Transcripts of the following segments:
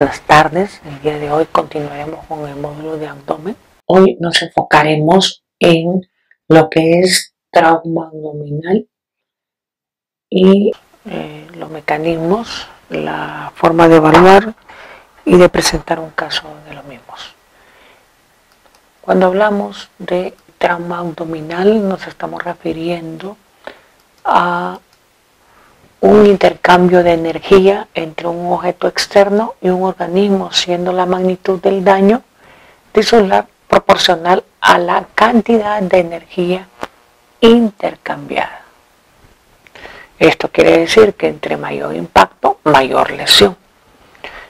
Buenas tardes, el día de hoy continuaremos con el módulo de abdomen. Hoy nos enfocaremos en lo que es trauma abdominal y los mecanismos, la forma de evaluar y de presentar un caso de los mismos. Cuando hablamos de trauma abdominal nos estamos refiriendo a un intercambio de energía entre un objeto externo y un organismo, siendo la magnitud del daño tisular proporcional a la cantidad de energía intercambiada. Esto quiere decir que entre mayor impacto, mayor lesión.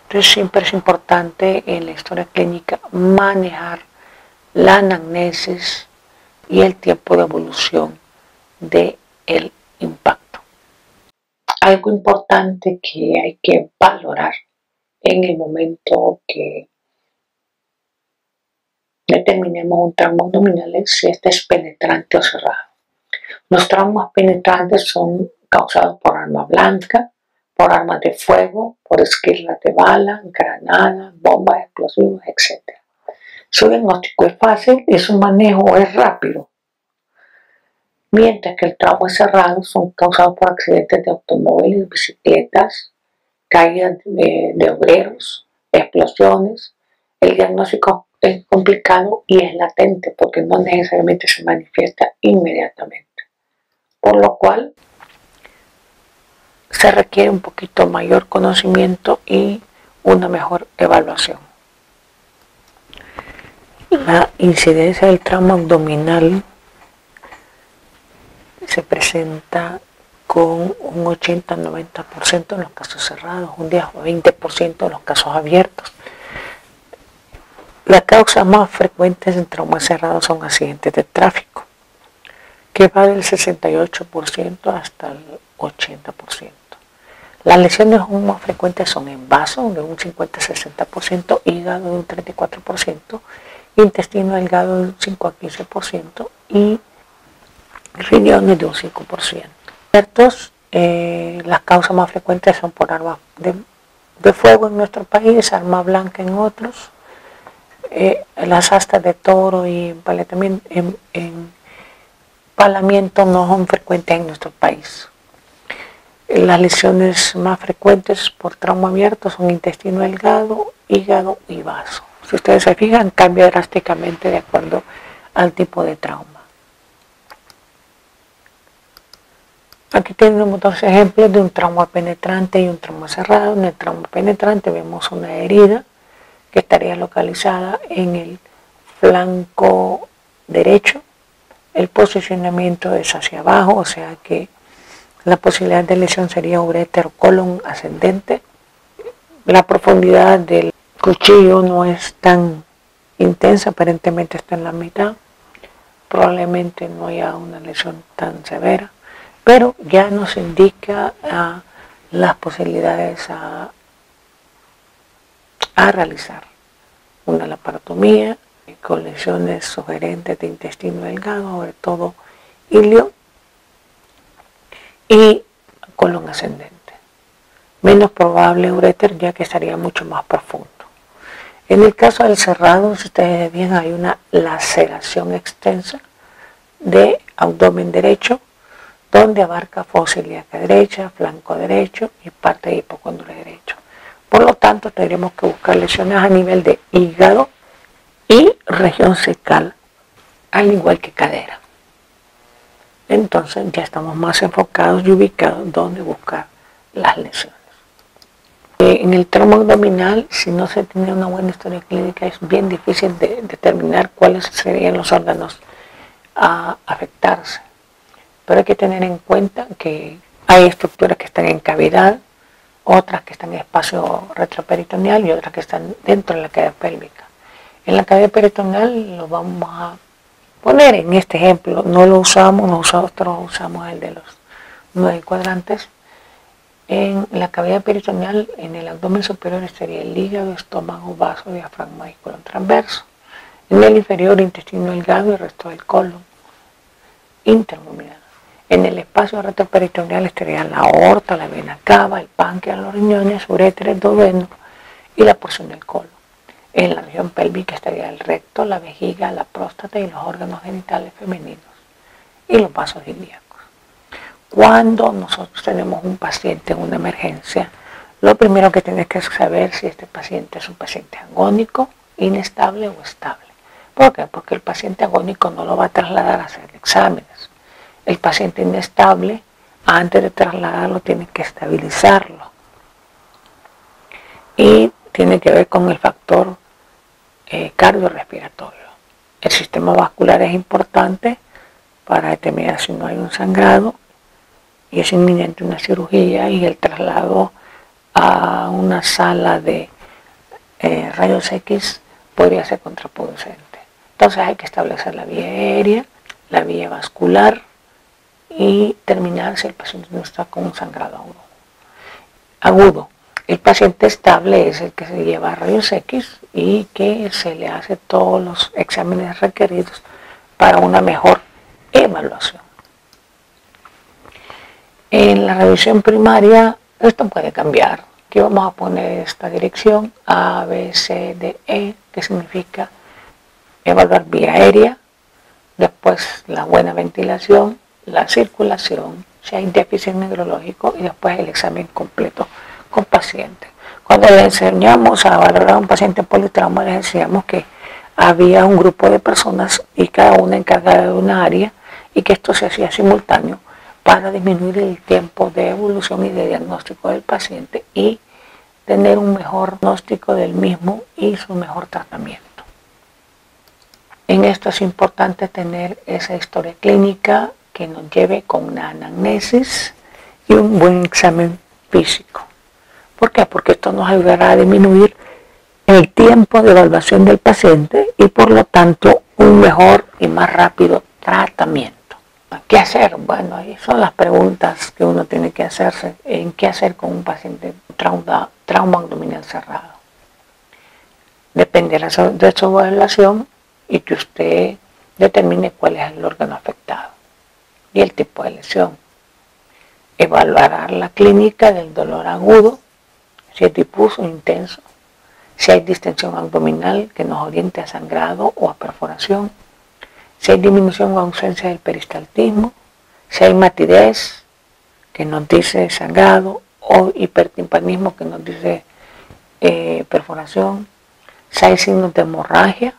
Entonces siempre es importante en la historia clínica manejar la anamnesis y el tiempo de evolución del impacto. Algo importante que hay que valorar en el momento que determinemos un trauma abdominal es si este es penetrante o cerrado. Los traumas penetrantes son causados por arma blanca, por armas de fuego, por esquirlas de bala, granadas, bombas explosivas, etc. Su diagnóstico es fácil y su manejo es rápido. Mientras que el trauma cerrado son causados por accidentes de automóviles, bicicletas, caídas de obreros, explosiones. El diagnóstico es complicado y es latente porque no necesariamente se manifiesta inmediatamente. Por lo cual se requiere un poquito mayor conocimiento y una mejor evaluación. La incidencia del trauma abdominal se presenta con un 80-90% en los casos cerrados, un 10-20% en los casos abiertos. Las causas más frecuentes en traumas cerrados son accidentes de tráfico, que va del 68% hasta el 80%. Las lesiones más frecuentes son en vaso, de un 50-60%, hígado de un 34%, intestino delgado de un 5-15% y riñones de un 5%. Las causas más frecuentes son por armas de fuego en nuestro país, arma blanca en otros, las astas de toro y empalamiento no son frecuentes en nuestro país. Las lesiones más frecuentes por trauma abierto son intestino delgado, hígado y vaso. Si ustedes se fijan, cambia drásticamente de acuerdo al tipo de trauma. Aquí tenemos dos ejemplos de un trauma penetrante y un trauma cerrado. En el trauma penetrante vemos una herida que estaría localizada en el flanco derecho. El posicionamiento es hacia abajo, o sea que la posibilidad de lesión sería uréter o colon ascendente. La profundidad del cuchillo no es tan intensa, aparentemente está en la mitad. Probablemente no haya una lesión tan severa, pero ya nos indica las posibilidades a realizar una laparotomía con lesiones sugerentes de intestino delgado, sobre todo ilio y colon ascendente. Menos probable uréter, ya que estaría mucho más profundo. En el caso del cerrado, si ustedes ven, hay una laceración extensa de abdomen derecho, donde abarca fosa ilíaca derecha, flanco derecho y parte de hipocondrio derecho. Por lo tanto, tendremos que buscar lesiones a nivel de hígado y región cervical, al igual que cadera. Entonces ya estamos más enfocados y ubicados donde buscar las lesiones. En el trauma abdominal, si no se tiene una buena historia clínica, es bien difícil de determinar cuáles serían los órganos a afectarse. Pero hay que tener en cuenta que hay estructuras que están en cavidad, otras que están en espacio retroperitoneal y otras que están dentro de la cavidad pélvica. En la cavidad peritoneal lo vamos a poner en este ejemplo, no lo usamos, nosotros usamos el de los 9 cuadrantes. En la cavidad peritoneal, en el abdomen superior estaría el hígado, estómago, vaso, diafragma y colon transverso. En el inferior, intestino delgado y el resto del colon interluminal. En el espacio retroperitoneal estarían la aorta, la vena cava, el páncreas, los riñones, uréter, el duodeno y la porción del colon. En la región pélvica estaría el recto, la vejiga, la próstata y los órganos genitales femeninos y los vasos ilíacos. Cuando nosotros tenemos un paciente en una emergencia, lo primero que tienes que saber si este paciente es un paciente agónico, inestable o estable. ¿Por qué? Porque el paciente agónico no lo va a trasladar a hacer exámenes. El paciente inestable, antes de trasladarlo, tiene que estabilizarlo. Y tiene que ver con el factor cardiorrespiratorio. El sistema vascular es importante para determinar si no hay un sangrado y es inminente una cirugía, y el traslado a una sala de rayos X podría ser contraproducente. Entonces hay que establecer la vía aérea, la vía vascular y terminar si el paciente no está con un sangrado agudo. El paciente estable es el que se lleva a rayos X y que se le hace todos los exámenes requeridos para una mejor evaluación. En la revisión primaria esto puede cambiar. Aquí vamos a poner esta dirección A, B, C, D, E, que significa evaluar vía aérea, después la buena ventilación, la circulación, si hay déficit neurológico y después el examen completo con paciente. Cuando le enseñamos a valorar a un paciente politrauma, les decíamos que había un grupo de personas y cada una encargada de una área y que esto se hacía simultáneo para disminuir el tiempo de evolución y de diagnóstico del paciente y tener un mejor diagnóstico del mismo y su mejor tratamiento. En esto es importante tener esa historia clínica que nos lleve con una anamnesis y un buen examen físico. ¿Por qué? Porque esto nos ayudará a disminuir el tiempo de evaluación del paciente y por lo tanto un mejor y más rápido tratamiento. ¿Qué hacer? Bueno, ahí son las preguntas que uno tiene que hacerse en qué hacer con un paciente trauma abdominal cerrado. Depende de su evaluación y que usted determine cuál es el órgano afectado y el tipo de lesión. Evaluará la clínica del dolor agudo, si es difuso o intenso, si hay distensión abdominal que nos oriente a sangrado o a perforación, si hay disminución o ausencia del peristaltismo, si hay matidez que nos dice sangrado o hipertimpanismo que nos dice perforación, si hay signos de hemorragia,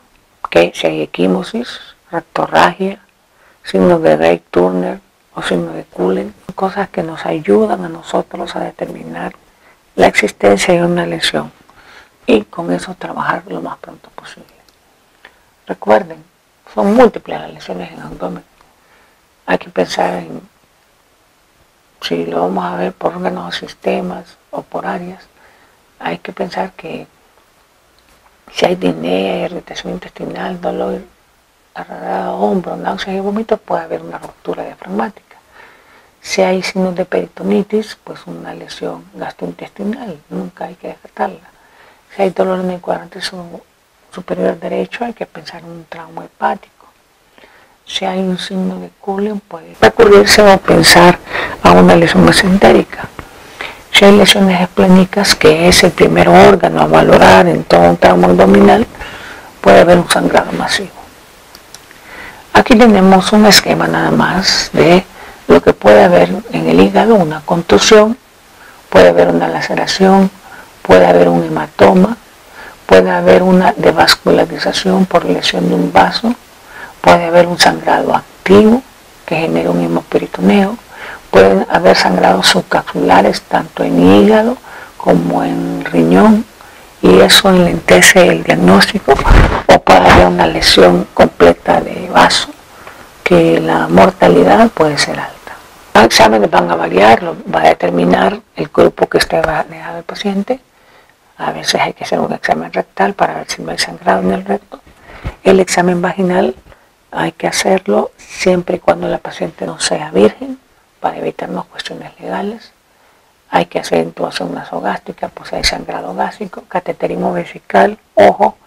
si hay equimosis, rectorragia, signos de Reich-Turner o signos de Cullen, cosas que nos ayudan a nosotros a determinar la existencia de una lesión y con eso trabajar lo más pronto posible. Recuerden, son múltiples las lesiones en abdomen. Hay que pensar en si lo vamos a ver por órganos o sistemas o por áreas. Hay que pensar que si hay disnea, irritación intestinal, dolor, hombro, náuseas y vómitos, puede haber una ruptura diafragmática. Si hay signos de peritonitis, pues una lesión gastrointestinal, nunca hay que descartarla. Si hay dolor en el cuadrante superior derecho, hay que pensar en un trauma hepático. Si hay un signo de Cullen, puede recurrirse o pensar a una lesión mesentérica. Si hay lesiones esplénicas, que es el primer órgano a valorar en todo un trauma abdominal, puede haber un sangrado masivo. Aquí tenemos un esquema nada más de lo que puede haber en el hígado, una contusión, puede haber una laceración, puede haber un hematoma, puede haber una devascularización por lesión de un vaso, puede haber un sangrado activo que genera un hemoperitoneo, pueden haber sangrados subcapsulares tanto en hígado como en riñón y eso enlentece el diagnóstico, o puede haber una lesión completa de vaso que la mortalidad puede ser alta. Los exámenes van a variar, va a determinar el grupo que esté manejado el paciente. A veces hay que hacer un examen rectal para ver si no hay sangrado en el recto. El examen vaginal hay que hacerlo siempre y cuando la paciente no sea virgen para evitarnos cuestiones legales. Hay que hacer intubación nasogástrica pues si hay sangrado gástrico, cateterismo vesical, ojo,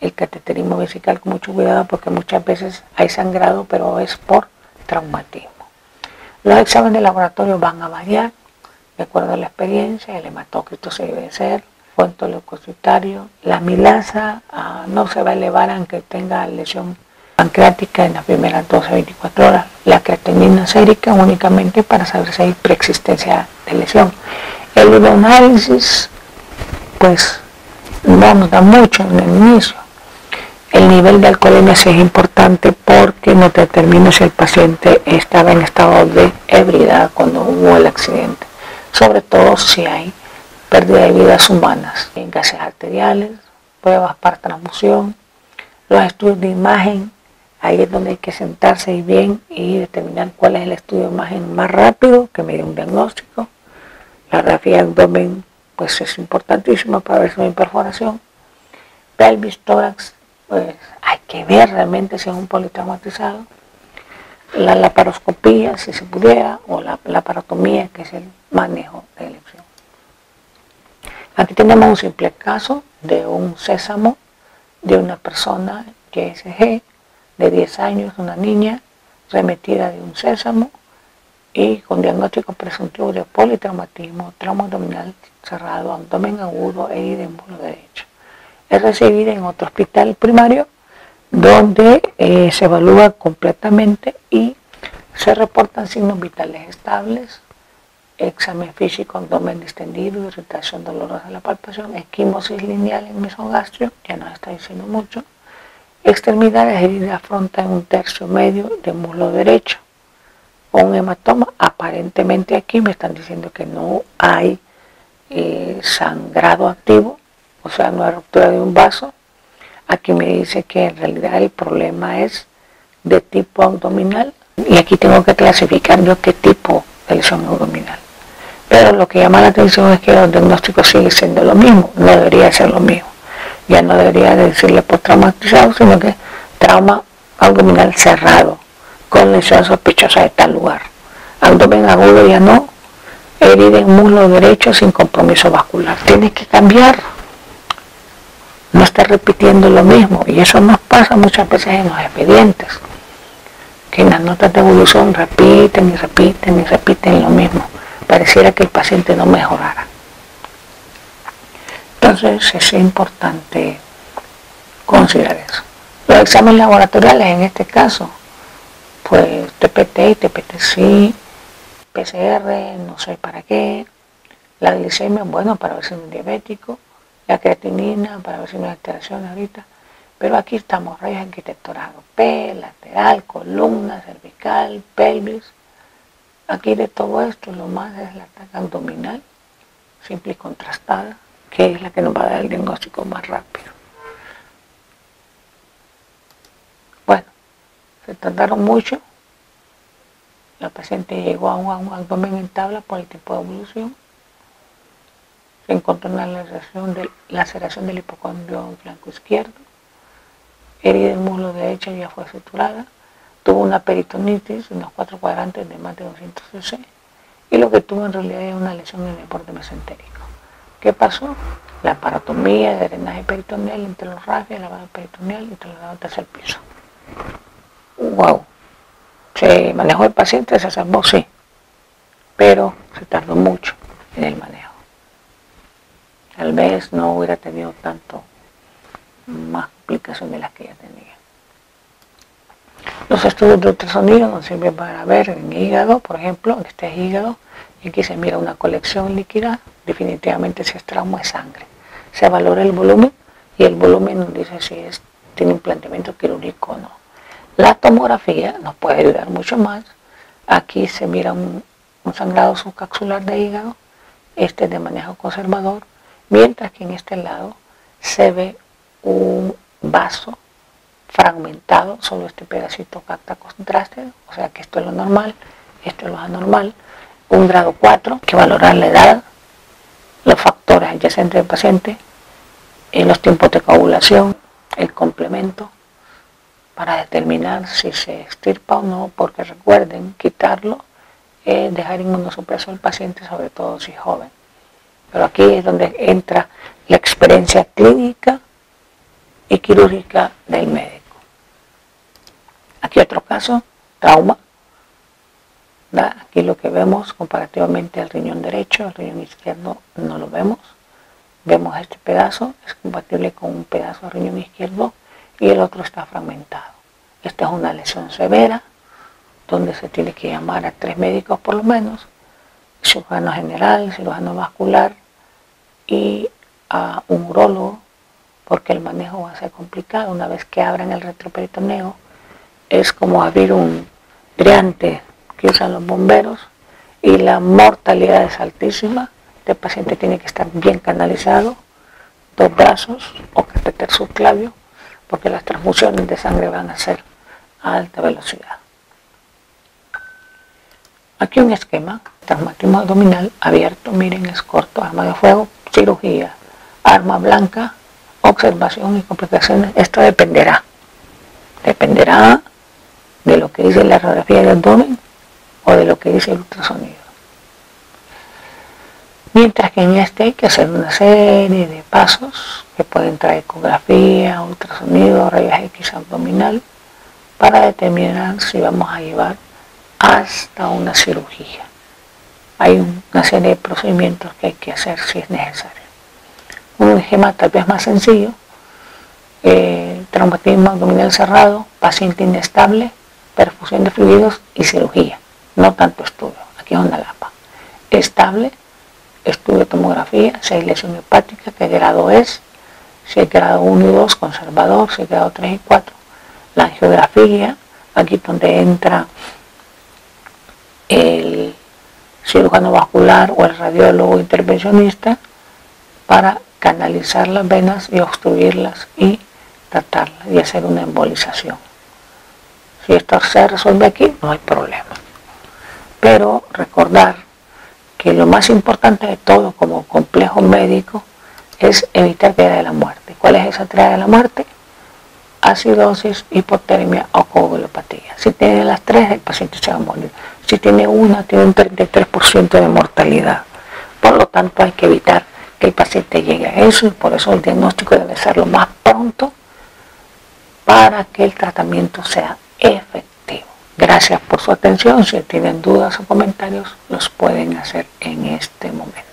el cateterismo vesical con mucho cuidado porque muchas veces hay sangrado pero es por traumatismo. Los exámenes de laboratorio van a variar de acuerdo a la experiencia, el hematócrito se debe hacer, descuento leucocitario. La amilasa no se va a elevar aunque tenga lesión pancreática en las primeras 12 a 24 horas. La creatinina sérica únicamente para saber si hay preexistencia de lesión. El uroanálisis pues no nos da mucho en el inicio. El nivel de alcoholemia sí es importante porque nos determina si el paciente estaba en estado de ebriedad cuando hubo el accidente, sobre todo si hay pérdida de vidas humanas, en gases arteriales, pruebas para transfusión, los estudios de imagen. Ahí es donde hay que sentarse bien y determinar cuál es el estudio de imagen más rápido que me dé un diagnóstico. La radiografía de abdomen pues es importantísima para ver si no hay perforación. Pelvis, tórax, pues hay que ver realmente si es un politraumatizado. La laparoscopía, si se pudiera, o la laparotomía, que es el manejo de elección. Aquí tenemos un simple caso de un sésamo de una persona YSG de 10 años, una niña remetida de un sésamo y con diagnóstico presuntivo de politraumatismo, trauma abdominal cerrado, abdomen agudo e herida en muslo derecho. Es recibida en otro hospital primario donde se evalúa completamente y se reportan signos vitales estables, examen físico, abdomen distendido, irritación dolorosa de la palpación, esquimosis lineal en mesogastrio, ya nos está diciendo mucho, extremidades heridas frontal en un tercio medio de muslo derecho, o un hematoma. Aparentemente aquí me están diciendo que no hay sangrado activo, o sea, no hay ruptura de un vaso. Aquí me dice que en realidad el problema es de tipo abdominal y aquí tengo que clasificar yo qué tipo de lesión abdominal. Pero lo que llama la atención es que los diagnósticos siguen siendo lo mismo, no debería ser lo mismo. Ya no debería decirle postraumatizado, sino que trauma abdominal cerrado, con lesión sospechosa de tal lugar. Abdomen agudo ya no, herida en muslo derecho sin compromiso vascular. Tienes que cambiar. No está repitiendo lo mismo, y eso nos pasa muchas veces en los expedientes, que en las notas de evolución repiten y repiten y repiten lo mismo. Pareciera que el paciente no mejorara. Entonces es importante considerar eso. Los exámenes laboratoriales en este caso, pues TPT y TPT-C, PCR, no sé para qué, la glicemia, bueno, para ver si no es diabético, la creatinina, para ver si no hay alteraciones ahorita, pero aquí estamos, rayos arquitectónicos, P, lateral, columna, cervical, pelvis. Aquí de todo esto, lo más es la ataque abdominal, simple y contrastada, que es la que nos va a dar el diagnóstico más rápido. Bueno, se tardaron mucho. La paciente llegó a un abdomen en tabla por el tipo de evolución. Se encontró una laceración del hipocondrio flanco izquierdo. Herida del muslo derecho ya fue suturada. Tuvo una peritonitis, unos 4 cuadrantes de más de 200 cc. Y lo que tuvo en realidad es una lesión en el borde mesentérico. ¿Qué pasó? La parotomía de drenaje peritoneal entre los rafias, la lavado peritoneal y trasladado al tercer piso. ¡Wow! ¿Se manejó el paciente? ¿Se salvó? Sí. Pero se tardó mucho en el manejo. Tal vez no hubiera tenido tanto más complicaciones de las que ya tenía. Los estudios de ultrasonido nos sirven para ver en hígado, por ejemplo, en este es hígado, y aquí se mira una colección líquida, definitivamente si es trauma es sangre. Se valora el volumen y el volumen nos dice si tiene un planteamiento quirúrgico o no. La tomografía nos puede ayudar mucho más. Aquí se mira un sangrado subcapsular de hígado, este es de manejo conservador, mientras que en este lado se ve un vaso fragmentado, solo este pedacito capta contraste, o sea que esto es lo normal, esto es lo anormal. Un grado 4, hay que valorar la edad, los factores adyacentes del paciente, los tiempos de coagulación, el complemento, para determinar si se extirpa o no, porque recuerden, quitarlo es dejar inmunosupreso al paciente, sobre todo si es joven. Pero aquí es donde entra la experiencia clínica y quirúrgica del médico. Aquí otro caso, trauma. Aquí lo que vemos comparativamente al riñón derecho, el riñón izquierdo no lo vemos. Vemos este pedazo, es compatible con un pedazo de riñón izquierdo y el otro está fragmentado. Esta es una lesión severa, donde se tiene que llamar a 3 médicos por lo menos, cirujano general, cirujano vascular y a un urólogo, porque el manejo va a ser complicado. Una vez que abran el retroperitoneo, es como abrir un driante que usan los bomberos y la mortalidad es altísima. Este paciente tiene que estar bien canalizado, 2 brazos o catéter subclavio, porque las transfusiones de sangre van a ser a alta velocidad. Aquí un esquema, traumatismo abdominal abierto, miren, es corto, arma de fuego, cirugía, arma blanca, observación y complicaciones. Esto dependerá de lo que dice la radiografía del abdomen o de lo que dice el ultrasonido. Mientras que en este hay que hacer una serie de pasos que pueden traer ecografía, ultrasonido, rayos X abdominal, para determinar si vamos a llevar hasta una cirugía. Hay una serie de procedimientos que hay que hacer si es necesario. Un esquema tal vez más sencillo: traumatismo abdominal cerrado, paciente inestable, perfusión de fluidos y cirugía. No tanto estudio, aquí es una lapa. Estable, estudio de tomografía, si hay lesión hepática, qué grado es, si hay grado 1 y 2, conservador, si hay grado 3 y 4. La angiografía, aquí donde entra el cirujano vascular o el radiólogo intervencionista para canalizar las venas y obstruirlas y tratarlas y hacer una embolización. Si esto se resuelve aquí, no hay problema. Pero recordar que lo más importante de todo como complejo médico es evitar triada de la muerte. ¿Cuál es esa triada de la muerte? Acidosis, hipotermia o coagulopatía. Si tiene las 3, el paciente se va a morir. Si tiene una, tiene un 33% de mortalidad. Por lo tanto, hay que evitar que el paciente llegue a eso, y por eso el diagnóstico debe ser lo más pronto para que el tratamiento sea efectivo. Gracias por su atención. Si tienen dudas o comentarios, los pueden hacer en este momento.